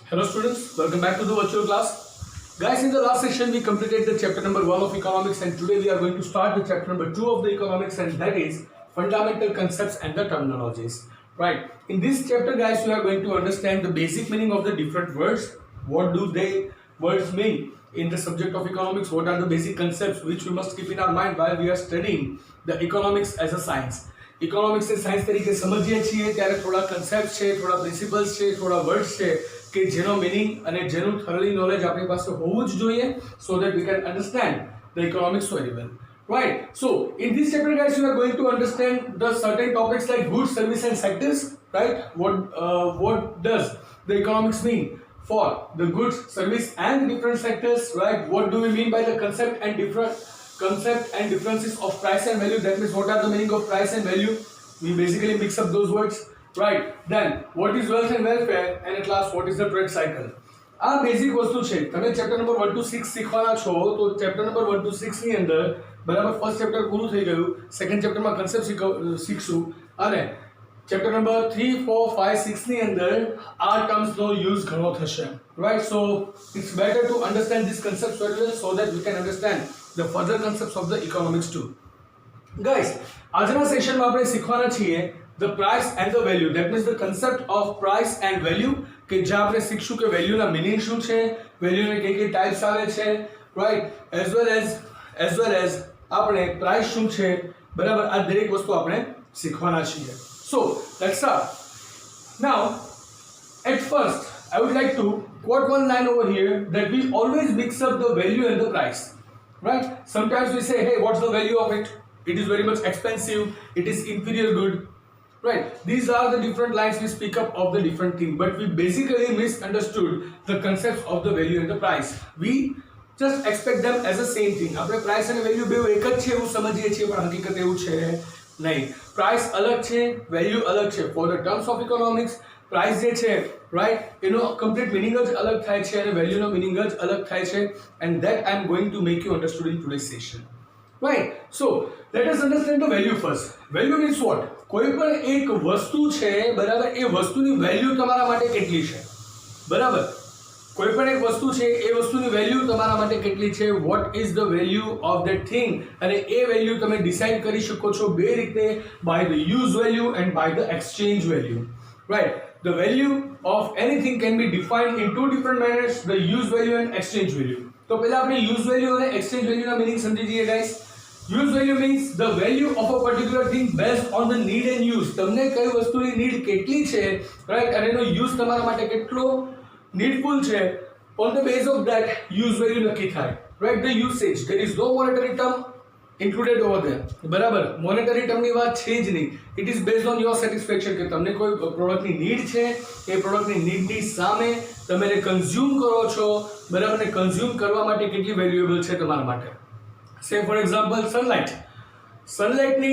Hello students, welcome back to the virtual class. Guys, in the last session we completed the chapter number 1 of economics, and today we are going to start the chapter number 2 of the economics, and that is fundamental concepts and the terminologies. Right. In this chapter guys, we are going to understand the basic meaning of the different words. What do they words mean in the subject of economics? What are the basic concepts which we must keep in our mind while we are studying the economics as a science? Economics ને science તરીકે સમજીએ છીએ ત્યારે થોડા concept છે, થોડા principles છે, થોડા વર્ડ્સ છે કે જેનો મીનિંગ અને જેનું થરોલી નોલેજ આપણી પાસે હોવું જ જોઈએ so that we can understand the economics very well. Right. So in this chapter guys, we are going to understand the certain topics like goods, service and sectors. Right. What does the economics mean for the goods, service and different sectors? Right. What do we mean by the concept and differences of price and value? That means what are the meaning of price and value? We basically mix up those words. Right. Then what is wealth and welfare, and at last what is the trade cycle? આ basic વસ્તુ છે. તમે chapter number 1 to 6 શીખવાના છો, તો chapter number 1 to 6 ની અંદર બરાબર ફર્સ્ટ ચેપ્ટર પૂરું થઈ ગયું, સેકન્ડ ચેપ્ટરમાં કન્સેપ્ટ શીખશું, અને ચેપ્ટર નંબર 3 4 5 6 ની અંદર આ ટર્મ્સ નો યુઝ ઘણો થશે. Right. So it's better to understand these concepts very well so that we can understand the further concepts of the economics too. Guys, આજના સેશનમાં આપણે શીખવાના છીએ the price and the value. That means the concept of price and value, કે જ્યાં આપણે શીખશું કે value ના મીનિંગ શું છે, વેલ્યુ ને કઈ ટાઈપ્સ આવે છે, રાઈટ, as well as આપણે પ્રાઇસ શું છે, બરાબર, આ દરેક વસ્તુ આપણે શીખવાના છીએ. So let's start. Now at first I would like to quote one line over here that we always mix up the value and the price. Right? Sometimes we say, hey, what's the value of it? It is very much expensive. It is inferior good. Right? These are the different lines we speak up of the different thing, but we basically misunderstood the concepts of the value and the price. We just expect them as the same thing. આપણે price અને value બે એક જ છે એવું સમજીએ છીએ, પણ હકીકત એવું છે નહીં. price અલગ છે, value અલગ છે. For the terms of economics, price જે છે, right, એનો complete meaning જ અલગ થાય છે અને value નો meaning જ અલગ થાય છે, and that I am going to make you understood in today's session. Right. So let us understand the value first. Value means what? કોઈ પણ એક વસ્તુ છે, બરાબર, એ વસ્તુની વેલ્યુ તમારા માટે કેટલી છે, બરાબર, કોઈ પણ એક વસ્તુ છે, એ વસ્તુની વેલ્યુ તમારા માટે કેટલી છે, what is the value of that thing, અને એ વેલ્યુ તમે ડિસાઇડ કરી શકો છો બે રીતે, by the use value and by the exchange value. Right. The value of anything can be defined in two different manners, the use value and exchange value. તો પહેલા આપણે use value અને exchange value ના meaning સમજી જઈએ guys. Use value means the value of a particular thing based on the need and use. તમને કઈ વસ્તુની need કેટલી છે, right, અને એનો use તમારા માટે કેટલો needful છે, on the base of that use value નક્કી થાય. Right. The usage, there is no monetary term included over there, બરાબર, મોનેટરી ટર્મની વાત છે જ નહીં. It is based on your satisfaction, કે તમને કોઈ પ્રોડક્ટની નીડ છે, એ પ્રોડક્ટની નીડની સામે તમે એને કન્ઝ્યુમ કરો છો, બરાબર, ને કન્ઝ્યુમ કરવા માટે કેટલી વેલ્યુએબલ છે તમારા માટે. સે ફોર એક્ઝામ્પલ સનલાઇટની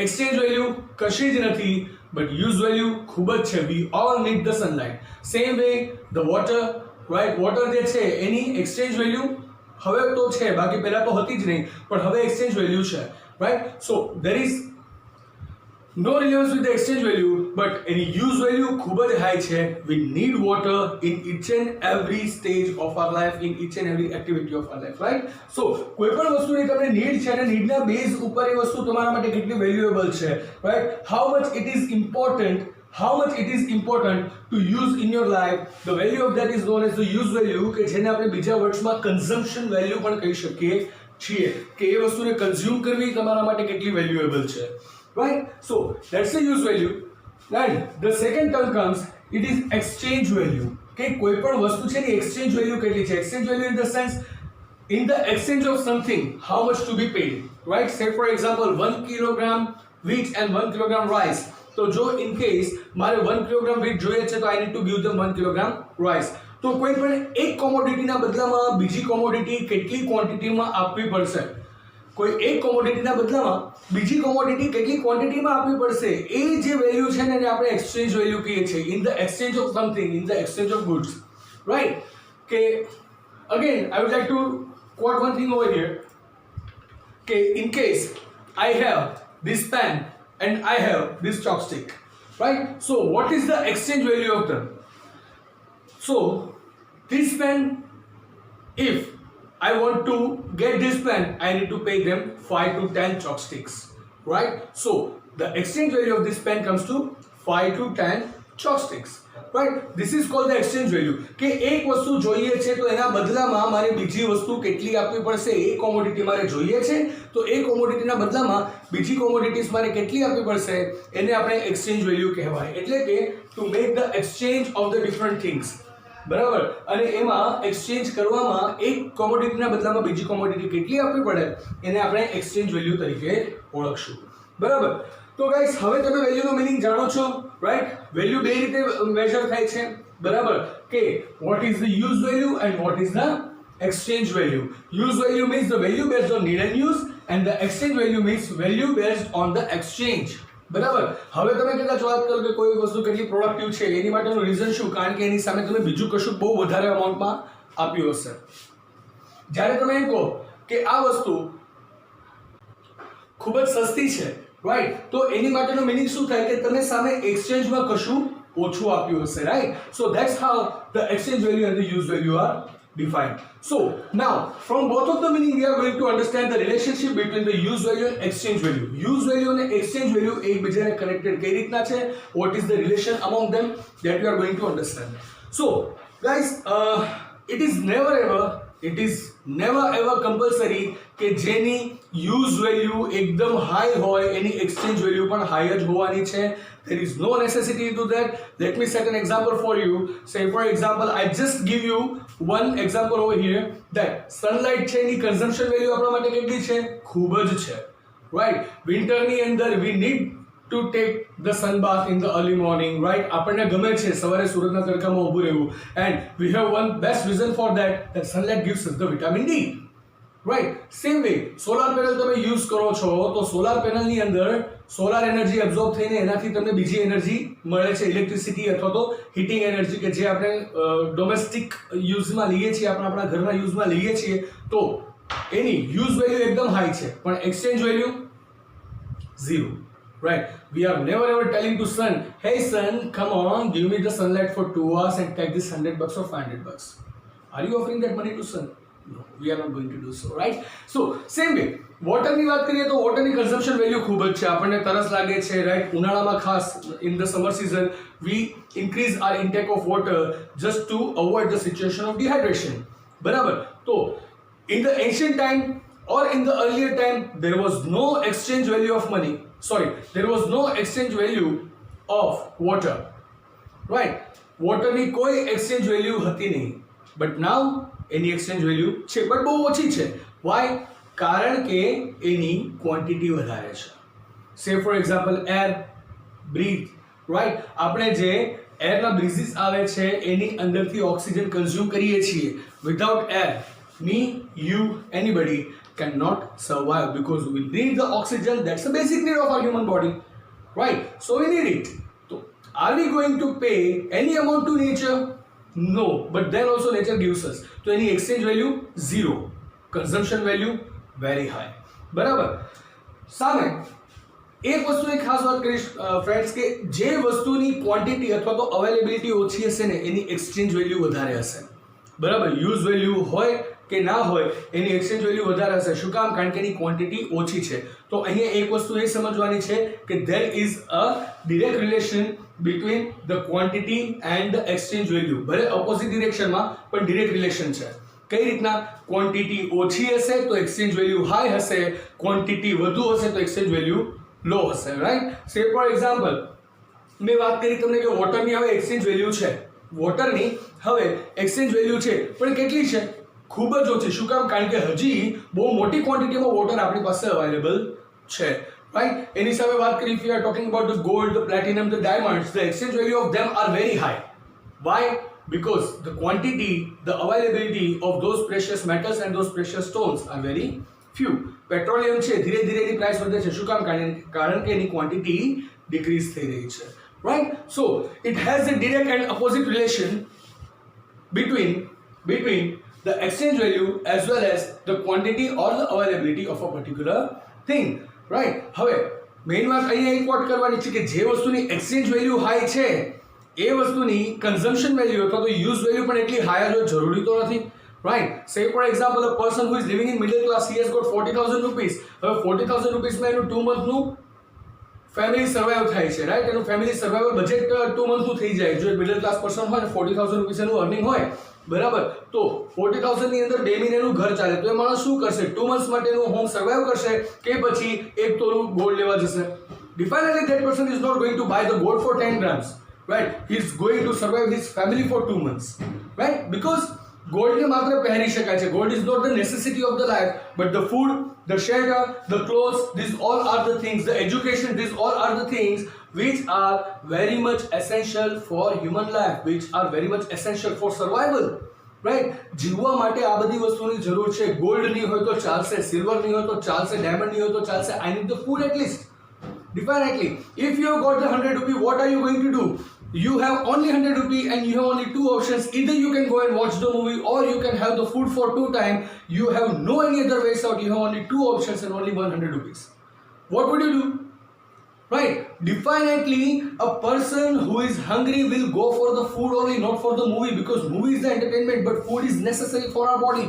એક્સચેન્જ વેલ્યુ કશી જ નથી, બટ યુઝ વેલ્યુ ખૂબ જ છે. We all need the sunlight. Same way the water, right, water જે છે એની એક્સચેન્જ વેલ્યુ હવે તો છે, બાકી પહેલા તો હતી જ નહીં, પણ હવે એક્સચેન્જ વેલ્યુ છે, right. So there is no relevance with the exchange value, but any use value ખૂબ જ હાઈ છે. We need water in each and every stage of our life, in each and every activity of our life, right. So કોઈ પણ વસ્તુની તમને need છે અને નીડના base ઉપર એ વસ્તુ તમારા માટે કેટલી વેલ્યુએબલ છે, right. How much it is important to use in your life, the value of that is known as the use value, કે જેને આપણે બીજા વર્ડ્સમાં કન્ઝમ્પશન વેલ્યુ પણ કહી શકીએ છીએ, કે એ વસ્તુને કન્ઝ્યુમ કરવી તમારા માટે કેટલી વેલ્યુએબલ છે, right. So that's the use value. And the second term comes, it is exchange value, કે કોઈ પણ વસ્તુ છે ની exchange value કેટલી છે. exchange value in the sense, in the exchange of something, how much to be paid, right. Say for example 1 kilogram wheat and 1 kilogram rice. તો જો ઇન કેસ મારે 1 કિલોગ્રામ wheat જોઈએ છે, તો આઈ નીડ ટુ ગીવ ધમ 1 kilogram rice. તો કોઈ પણ એક કોમોડિટીના બદલામાં બીજી કોમોડિટી કેટલી ક્વોન્ટિટીમાં આપવી પડશે, કોઈ એક કોમોડિટીના બદલામાં બીજી કોમોડિટી કેટલી ક્વોન્ટિટીમાં આપવી પડશે, એ જે વેલ્યુ છે ને એને આપણે એક્સચેન્જ વેલ્યુ કહીએ છીએ. In the exchange of something, in the exchange of goods, right. કે again I would like to quote one thing over here, કે in case I have this pen and I have this chopstick, right. So what is the exchange value of them? So this pen, if I want to get this pen, I need to pay them 5 to 10 chopsticks, right? So the exchange value of this pen comes to 5 to 10 chopsticks, right? This is called the exchange value. કે એક વસ્તુ જોઈએ છે તો એના બદલામાં મારે બીજી વસ્તુ કેટલી આપવી પડશે? એક કોમોડિટી મારે જોઈએ છે તો એ કોમોડિટીના બદલામાં બીજી કોમોડિટીઝ મારે કેટલી આપવી પડશે? એને આપણે એક્સચેન્જ વેલ્યુ કહેવાય. એટલે કે to make the exchange of the different things, બરાબર. અને એમાં એક્સચેન્જ કરવામાં એક કોમોડિટીના બદલામાં બીજી કોમોડિટી કેટલી આપવી પડે એને આપણે એક્સચેન્જ વેલ્યુ તરીકે ઓળખશું, બરાબર. તો ગાઈસ હવે તમે વેલ્યુનો મીનિંગ જાણો છો, રાઈટ? વેલ્યુ બે રીતે મેજર થાય છે, બરાબર. કે what is the use value and what is the exchange value. Use value means the value based on need and use and the exchange value means value based on the exchange, બરાબર. હવે તમે કદાચ વાત કરો કે કોઈ વસ્તુ કેટલી પ્રોડક્ટિવ છે, એની માટેનું રીઝન શું? કારણ કે એની સામે તમે બીજું કશું બહુ વધારે અમાઉન્ટમાં આપ્યું હશે. જ્યારે તમે એમ કહો કે આ વસ્તુ ખૂબ જ સસ્તી છે, રાઈટ, તો એની માટેનો મીનિંગ શું થાય કે તમે સામે એક્સચેન્જમાં કશું ઓછું આપ્યું હશે, right? So that's how the exchange value and the use value are defined. So now from both of the meaning we are going to understand the relationship between the use value and exchange value. Use value and exchange value એકબીજાને connected કઈ રીતના છે? What is the relation among them? That we are going to understand. So guys, it is never ever compulsory કે જેની use value એકદમ high હોય એની exchange value પણ high જ હોવાની છે. There is no necessity to that. Let me set an example for you. Say for example, I just give you one example over here that sunlight છે એની consumption value આપણા માટે કેટલી છે? ખૂબ જ છે, right? Winter ની અંદર we need to take the sun bath in the early morning, right? આપણને ગમે છે સવારે સૂરજના તડકામાં ઊભું રહેવું, and we have one best reason for that sunlight gives us the vitamin D, right? Same way solar panel તમે use કરો છો તો સોલાર પેનલની અંદર સોલાર એનર્જી એબ્ઝોર્બ થઈને એનાથી તમને બીજી એનર્જી મળે છે, ઇલેક્ટ્રિસિટી અથવા તો હીટિંગ એનર્જી, કે જે આપણે ડોમેસ્ટિક યુઝમાં લઈએ છીએ, આપણા ઘરના યુઝમાં લઈએ છીએ, તો એની યુઝ વેલ્યુ એકદમ હાઈ છે પણ exchange value 0, right? We are never ever telling to sun, hey sun, come on, give me the sunlight for 2 hours and take this $100 or $500. Are you offering that money to sun? No, we are not going to do so, right? So same way વોટરની વાત કરીએ તો વોટરની consumption value ખૂબ જ છે. આપણને તરસ લાગે છે, રાઈટ? ઉનાળામાં ખાસ in the summer season we increase our intake of water just to avoid the situation of dehydration, બરાબર. તો in the ancient time or in the earlier time there was no exchange value of money, there was no exchange value of water, right? Water ની કોઈ exchange value હતી નહીં, but now any exchange value છે, but બહુ ઓછી છે. why? કારણ કે એની ક્વોન્ટિટી વધારે છે. say for example air, breathe, right? આપણે જે એરના બ્રીઝીસ આવે છે એની અંદરથી ઓક્સિજન કન્ઝ્યુમ કરીએ છીએ. without air, me, you, anybody cannot survive because we need the oxygen. That's the basic need of our human body, right? So we need it. So are we going to pay any amount to nature? No, but then also nature gives us. So any exchange value 0, consumption value very high, બરાબર. સામે એક વસ્તુની ખાસ વાત કરીશ friends કે જે વસ્તુની ક્વોન્ટિટી અથવા તો અવેલેબિલિટી ઓછી હશે ને એની એક્સચેન્જ વેલ્યુ વધારે હશે, બરાબર. યુઝ વેલ્યુ હોય કે ના હોય એની એક્સચેન્જ વેલ્યુ વધારે હશે. શું કામ? કારણ કે એની ક્વોન્ટિટી ઓછી છે. તો અહીંયા એક વસ્તુ એ સમજવાની છે કે there is a direct relation between the quantity and the exchange value. ભલે ઓપોઝિટ ડિરેક્શનમાં પણ ડિરેક્ટ રિલેશન છે. કઈ રીતના? ક્વોન્ટિટી ઓછી હશે તો એક્સચેન્જ વેલ્યુ હાઈ હશે, ક્વોન્ટિટી વધુ હશે તો એક્સચેન્જ વેલ્યુ લો હશે, રાઈટ? સે ફોર એક્ઝામ્પલ મેં વાત કરી તમને કે વોટરની હવે એક્સચેન્જ વેલ્યુ છે, વોટરની હવે એક્સચેન્જ વેલ્યુ છે પણ કેટલી છે? ખૂબ જ ઓછી. શું કામ? કારણ કે હજી બહુ મોટી ક્વોન્ટિટીમાં વોટર આપણી પાસે અવેલેબલ છે, રાઈટ? એની સામે વાત કરી, if we are talking about the gold, the platinum, the diamonds, the exchange value of them are very high. Why? Because the quantity, the availability of those precious metals and those precious stones are very few. Petroleum છે ધીરે ધીરે એની price વધે છે. શું કામ? કારણ કે એની quantity decrease થઈ રહી છે, right? So it has a direct and opposite relation between the exchange value as well as the quantity or the availability of a particular thing, right? હવે મેઇન વાત અહીંયા એક વોટ કરવાની છે કે જે વસ્તુની એક્સચેન્જ વેલ્યુ હાઈ છે એ વસ્તુની કન્ઝમ્પશન વેલ્યુ અથવા તો યુઝ વેલ્યુ પણ એટલી હાઈ જ હોય જરૂરી તો નથી, right. Say for example a person who is living in middle class, he has got 40,000 rupees. હવે 40,000 રૂપીસમાં એનું 2 મંથનું ફેમિલી સર્વાઈવ થાય છે, રાઈટ. એનું ફેમિલી સર્વાઈવલ બજેટ 2 મંથનું થઈ જાય. જો મિડલ ક્લાસ પર્સન હોય ને 40,000 રૂપીસ એનું અર્નિંગ હોય, બરાબર, તો 40,000 ની અંદર 2 મહિનાનું ઘર ચાલે, તો એ માણસ શું કરશે? 2 મંથ્સ માટે એનું હોમ સર્વાઈવ કરશે કે પછી એક તોલું ગોલ્ડ લેવા જશે? Definitely that person is not going to buy the gold for 10 grams, right? He is going to survive his family for 2 months, right? Because gold ને માત્ર પહેરી શકાય છે. Gold is not the necessity of the life, but the food, the shelter, the clothes, these all are the things, the education, these all are the things which are very much essential for human life, which are very much essential for survival, right? જીવવા માટે આ બધી વસ્તુની જરૂર છે. Gold નહીં હોય તો ચાલશે, સિલ્વર નહીં હોય તો ચાલશે, ડાયમંડ નહીં હોય તો ચાલશે. I need the food at least. Definitely, if you have got the 100 rupee, what are you going to do? You have only 100 rupee and you have only 2 options. Either you can go and watch the movie or you can have the food for 2 times. You have no any other ways out. You have only 2 options and only 100 rupees. What would you do? Right? Definitely, a person who is hungry will go for the food only, not for the movie, because movie is the entertainment, but food is necessary for our body.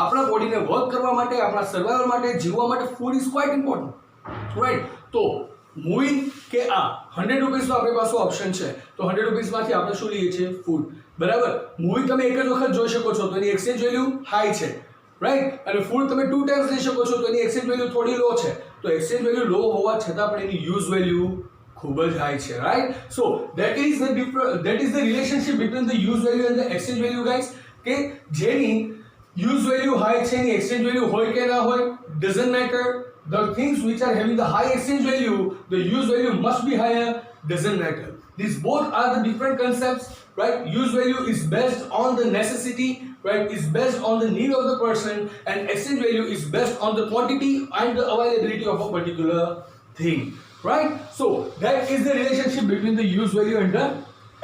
આપણા બોડીને work કરવા માટે, આપણા survival માટે, જીવવા માટે food is quite important. Right? તો movie કે આ 100 રૂપીસનો આપણી પાસે ઓપ્શન છે, તો 100 રૂપીસમાંથી આપણે શું લઈએ છીએ? ફૂડ, બરાબર. મૂવી તમે એક જ વખત જોઈ શકો છો, તો એની એક્સચેન્જ વેલ્યુ હાઈ છે, રાઈટ. અને ફૂડ તમે 2 ટાઈમ્સ લઈ શકો છો, તો એની એક્સચેન્જ વેલ્યુ થોડી લો છે. તો એક્સચેન્જ વેલ્યુ લો હોવા છતાં પણ એની યુઝ વેલ્યુ ખૂબ જ હાઈ છે, right. So that is the relationship between the use value and the exchange value, guys. કે જેની યુઝ વેલ્યુ હાઈ છે, એની એક્સચેન્જ વેલ્યુ હોય કે ના હોય, doesn't matter. The things which are having the high exchange value, the use value must be higher, doesn't matter. These both are the different concepts, right? Use value is based on the necessity, right? Is based on the need of the person, and exchange value is based on the quantity and the availability of a particular thing, right? So that is the relationship between the use value and the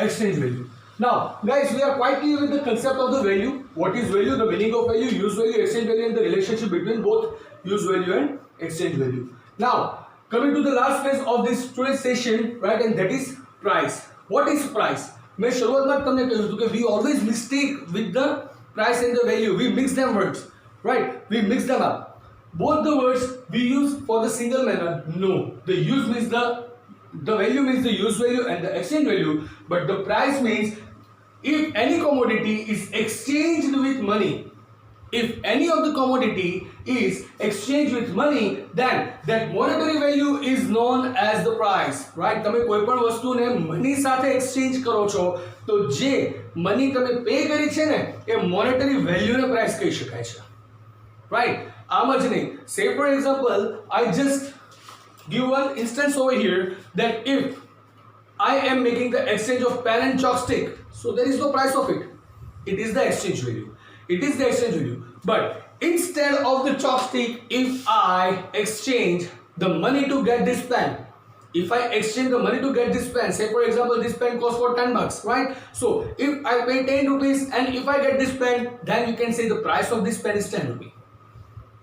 exchange value. Now, guys, we are quite clear with the concept of the value. What is value? The meaning of value, use value, exchange value, and the relationship between both use value and exchange value. Now, coming to the last phase of this today's session, right, and that is price. What is price? मैं शुरुआत में तुमने कहा कि we always mistake with the price and the value. We mix them words, right? We mix them up. Both the words we use for the single manner. No, the use means the value means the use value and the exchange value. But the price means if any commodity is exchanged with money. If any of the commodity is exchanged with money, then that monetary value is known as the price, right? તમે કોઈ પણ વસ્તુને money સાથે exchange કરો છો, તો જે money તમે પે કરી છે ને, એ મોનેટરી વેલ્યુને પ્રાઇસ કહી શકાય છે, રાઈટ. આમ જ નહીં. સે for example, I just give one instance over here that if I am making the exchange of pen and chalk stick, so there is no price of it. It is the exchange value. It is the exchange value. But instead of the chalk stick, if I exchange the money to get this pen, if I exchange the money to get this pen, say for example this pen costs for 10 bucks, right? So if I pay 10 rupees and if I get this pen, then you can say the price of this pen is 10 rupees,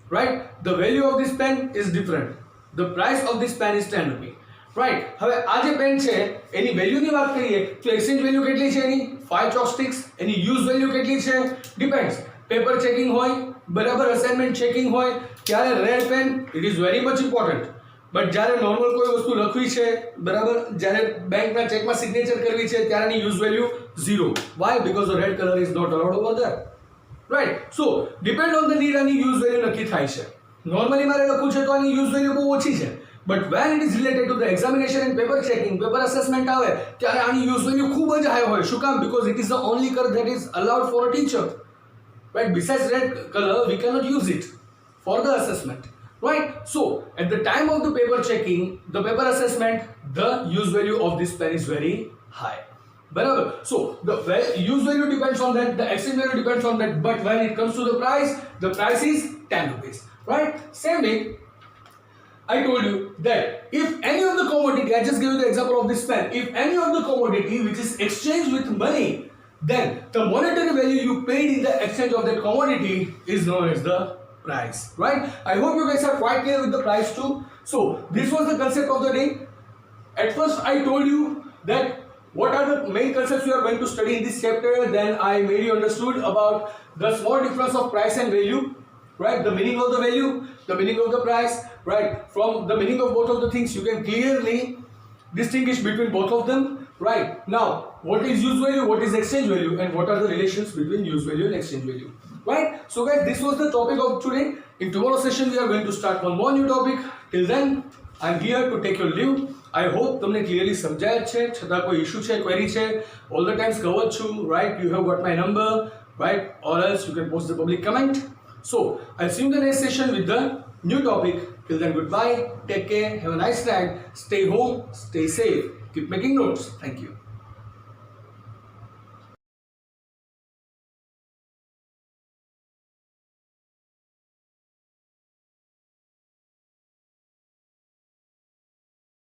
right? The value of this pen is different. The price of this pen is 10 rupees, right? હવે આ જે pen છે એની વેલ્યુની વાત કરીએ તો exchange value કેટલી છે એની? 5 ચોપસ્ટિક્સ. એની યુઝ વેલ્યુ કેટલી છે? ડિપેન્ડ્સ. પેપર ચેકિંગ હોય, બરાબર, અસાઇનમેન્ટ ચેકિંગ હોય, ત્યારે red pen it is very much important. But જ્યારે નોર્મલ કોઈ વસ્તુ લખવી છે, બરાબર, જ્યારે બેંકના ચેકમાં સિગ્નેચર કરવી છે, ત્યારેની use value 0. Why? Because the red colour is not allowed over there, right. So depend on the need આની યુઝ વેલ્યુ નક્કી થાય છે. નોર્મલી મારે લખવું છે તો આની યુઝ વેલ્યુ બહુ ઓછી છે. But when it is related to the examination and paper checking, paper assessment આવે ત્યારે આની યુઝ વેલ્યુ ખૂબ જ હાઈ હોય. શું કામ? Because it is the only color that is allowed for a teacher, right? Besides red color, we cannot use it for the assessment, right? So at the time of the paper checking, the paper assessment, the use value of this pen is very high. બરાબર. So the use value depends on that, the exchange value depends on that, but when it comes to the price is 10 rupees, right? Same way, I told you that if any of the commodity, I just gave you the example of this pen, if any of the commodity which is exchanged with money, then the monetary value you paid in the exchange of that commodity is known as the price, right? I hope you guys are quite clear with the price too. So this was the concept of the day. At first I told you that what are the main concepts we are going to study in this chapter? Then I made you understood about the small difference of price and value, right? The meaning of the value, the meaning of the price, right? From the meaning of both of the things, you can clearly distinguish between both of them, right? Now, what is use value, what is exchange value, and what are the relations between use value and exchange value, right? So guys, this was the topic of today. In tomorrow's session, we are going to start one more new topic. Till then, I am here to take your leave. I hope તમને clearly સમજાય છે, છતાં કોઈ issue છે, query છે, all the times કહું જ છું, right? You have got my number, right? Or else you can post the public comment. So, I'll see you in the next session with the new topic. Till then, goodbye, take care, have a nice time, stay home, stay safe, keep making notes. Thank you.